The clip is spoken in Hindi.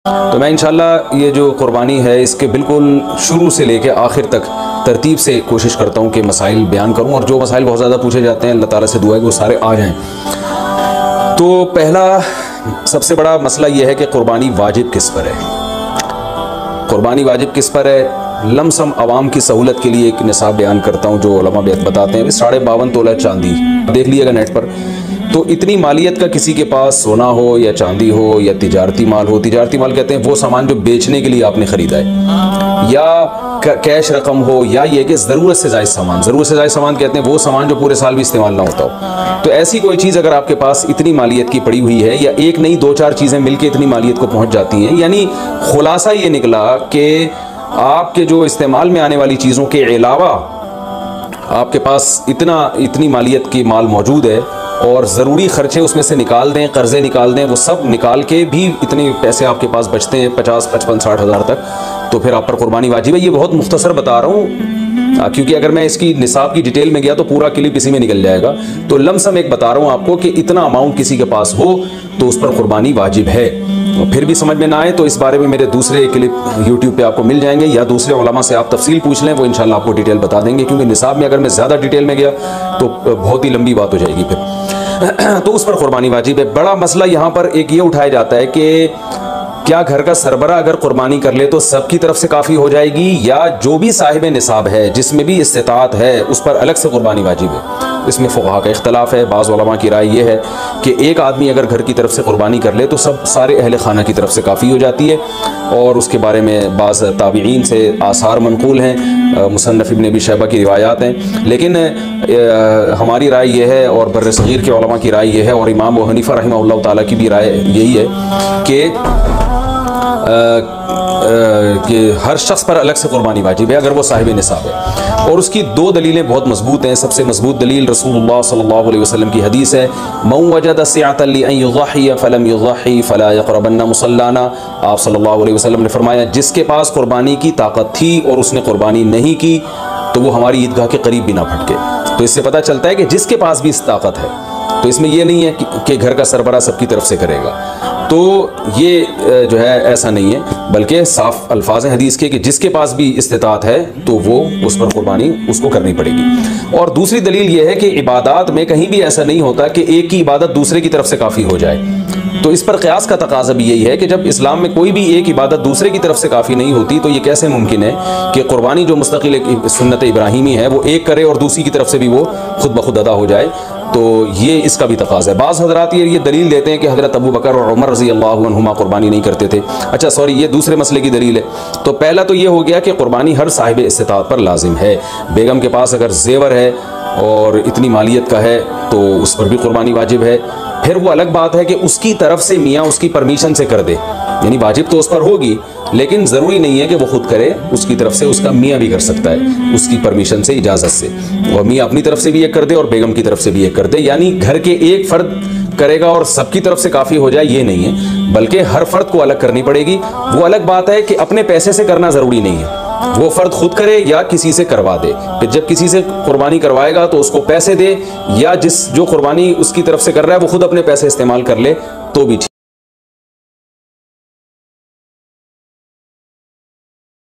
तो मैं इंशाल्लाह ये जो कुर्बानी है इसके बिल्कुल शुरू से लेके आखिर तक तरतीब से कोशिश करता हूँ कि मसाइल बयान करूँ, और जो मसाइल बहुत ज़्यादा पूछे जाते हैं अल्लाह ताला से दुआ है कि वो सारे आ जाएँ। तो पहला सबसे बड़ा मसला ये है कि कुर्बानी वाजिब किस पर है। कुर्बानी वाजिब किस पर है? लमसम आवाम की सहूलत के लिए एक निसाब बयान करता हूँ जो उलमा बताते हैं। 52.5 तोला चांदी, देख लीजिएगा नेट पर। तो इतनी मालियत का किसी के पास सोना हो या चांदी हो या तिजारती माल हो, तिजारती माल कहते हैं वो सामान जो बेचने के लिए आपने ख़रीदा है, या कैश रकम हो, या ये कि ज़रूरत से ज़ायद सामान। ज़रूरत से ज़ायद सामान कहते हैं वो सामान जो पूरे साल भी इस्तेमाल ना होता हो। तो ऐसी कोई चीज़ अगर आपके पास इतनी मालियत की पड़ी हुई है, या एक नहीं 2-4 चीज़ें मिलकर इतनी मालियत को पहुँच जाती हैं, यानी खुलासा ये निकला कि आपके जो इस्तेमाल में आने वाली चीज़ों के अलावा आपके पास इतनी मालियत की माल मौजूद है, और ज़रूरी ख़र्चे उसमें से निकाल दें, कर्ज़े निकाल दें, वो सब निकाल के भी इतने पैसे आपके पास बचते हैं 50, 55, 60 हज़ार तक, तो फिर आप पर कुर्बानी वाजिब है। ये बहुत मुख्तसर बता रहा हूँ क्योंकि अगर मैं इसकी निसाब की डिटेल में गया तो पूरा क्लिप इसी में निकल जाएगा। तो लमसम एक बता रहा हूँ आपको कि इतना अमाउंट किसी के पास हो तो उस पर कुर्बानी वाजिब है। फिर भी समझ में ना आए तो इस बारे में मेरे दूसरे क्लिप यूट्यूब पे आपको मिल जाएंगे, या दूसरे उलमा से आप तफसील पूछ लें, वो इंशाल्लाह आपको डिटेल बता देंगे। क्योंकि निसाब में अगर मैं ज़्यादा डिटेल में गया तो बहुत ही लंबी बात हो जाएगी फिर। तो उस पर कुर्बानी वाजिब है। बड़ा मसला यहाँ पर एक ये उठाया जाता है कि क्या घर का सरबरा अगर कुर्बानी कर ले तो सबकी तरफ से काफ़ी हो जाएगी, या जो भी साहिब निसाब है जिसमें भी इस्तिताअत है उस पर अलग से कुर्बानी वाजिब है। इसमें फ़ुक़हा का इख्तलाफ है। बाज़ उलमा की राय ये है कि एक आदमी अगर घर की तरफ से कुर्बानी कर ले तो सारे अहले खाना की तरफ से काफ़ी हो जाती है, और उसके बारे में बाज़ ताबीईन से आसार मनक़ूल हैं, मुसन्नफ़ इब्न अबी शैबा की रिवायात हैं। लेकिन हमारी राय ये है, और बर्र सग़ीर के उलमा की राय ये है, और इमाम अबू हनीफ़ा रहमहुल्लाह ताला की भी राय यही है कि हर शख्स पर अलग से कुर्बानी वाजिब है अगर वो साहिब निसाब है। और उसकी 2 दलीलें बहुत मजबूत हैं। सबसे मजबूत दलील रसूलुल्लाह सल्लल्लाहु अलैहि वसल्लम की हदीस है, मन वजद सिअतन लिअन युज़हिय फलम युज़हि फला यक़रबन्न मुसल्लाना। आप सल्लल्लाहु अलैहि वसल्लम ने फरमाया, जिसके पास कुर्बानी की ताकत थी और उसने कुर्बानी नहीं की तो वो हमारी ईदगाह के करीब भी ना भटके। तो इससे पता चलता है कि जिसके पास भी इस ताकत है, तो इसमें यह नहीं है कि घर का सरबरा सबकी तरफ से करेगा। तो ये जो है ऐसा नहीं है, बल्कि साफ अल्फाज हैं हदीस के कि जिसके पास भी इस्तिताअत है तो वो उस पर कुर्बानी उसको करनी पड़ेगी। और दूसरी दलील ये है कि इबादत में कहीं भी ऐसा नहीं होता कि एक की इबादत दूसरे की तरफ से काफ़ी हो जाए। तो इस पर क़यास का तकाज़ा भी यही है कि जब इस्लाम में कोई भी एक इबादत दूसरे की तरफ से काफ़ी नहीं होती तो ये कैसे मुमकिन है कि कुर्बानी जो मुस्तकिल एक सुन्नत इब्राहीमी है वो एक करे और दूसरी की तरफ से भी वो खुद ब खुद अदा हो जाए। तो ये इसका भी तकाज़ा है। बाज़ हज़रात ये दलील देते हैं कि हज़रत अबू बकर और उमर रज़ी अल्लाहु अन्हुमा कुर्बानी नहीं करते थे। अच्छा सॉरी, ये दूसरे मसले की दलील है। तो पहला तो ये हो गया कि कुर्बानी हर साहिब इस्तिताअत पर लाजिम है। बेगम के पास अगर जेवर है और इतनी मालियत का है तो उस पर भी कुर्बानी वाजिब है। फिर वो अलग बात है कि उसकी तरफ से मियाँ उसकी परमिशन से कर दे, यानी वाजिब तो उस पर होगी लेकिन ज़रूरी नहीं है कि वो खुद करे, उसकी तरफ से उसका मियाँ भी कर सकता है उसकी परमिशन से, इजाज़त से। और मियाँ अपनी तरफ से भी एक कर दे और बेगम की तरफ से भी एक कर दे, यानी घर के एक फ़र्द करेगा और सबकी तरफ से काफ़ी हो जाए ये नहीं है, बल्कि हर फ़र्द को अलग करनी पड़ेगी। वो अलग बात है कि अपने पैसे से करना ज़रूरी नहीं है, वो फ़र्द खुद करे या किसी से करवा दे। फिर जब किसी से कुर्बानी करवाएगा तो उसको पैसे दे, या जो कुर्बानी उसकी तरफ से कर रहा है वो खुद अपने पैसे इस्तेमाल कर ले तो भी ठीक।